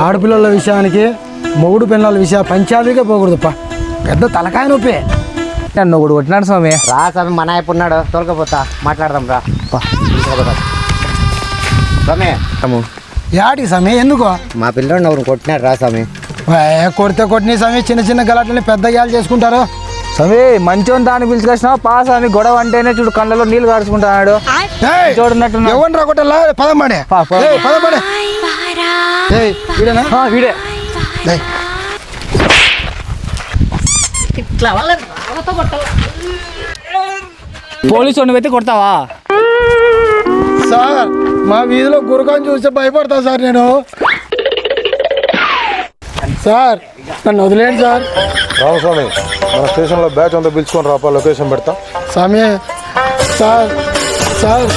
ఆడపిల్లల విషయానికి మొగుడు పిల్లల విషయం పంచాయతీగా పోకూడదుప్ప, పెద్ద తలకాయ నొప్పి. నన్ను ఒకడు కొట్టినాడు స్వామి. రా స్వామి, మన అయిపు ఉన్నాడు, తోలుకపోతా మాట్లాడదాం రా. స్వామి యాడికి స్వామి, ఎందుకో? మా పిల్లోడిని ఎవరు కొట్టినాడు రా స్వామి. కొడితే కొట్టిన స్వామి, చిన్న చిన్న గలాట్లని పెద్ద గాలు చేసుకుంటారు. స్వామి మంచోని దాన్ని పిలుచుకొచ్చినావు పా స్వామి. గొడవ అంటేనే చూడు కళ్ళలో నీళ్ళు కాడుచుకుంటున్నాడు. చూడనట్టు ఎవరు రాకొట్టా పదమ్మడే పదమ్మడే వీడేనా? వీడే. పోలీసు వాడిని అయితే కొడతావా? సార్ మా వీధిలో గురకాన్ని చూస్తే భయపడతా సార్ నేను. సార్ నన్ను వదిలేండి సార్. రామస్వామి, మన స్టేషన్లో బ్యాచ్ అంతా పిలుచుకొని రాపా, లొకేషన్ పెడతా. స్వామి సార్ సార్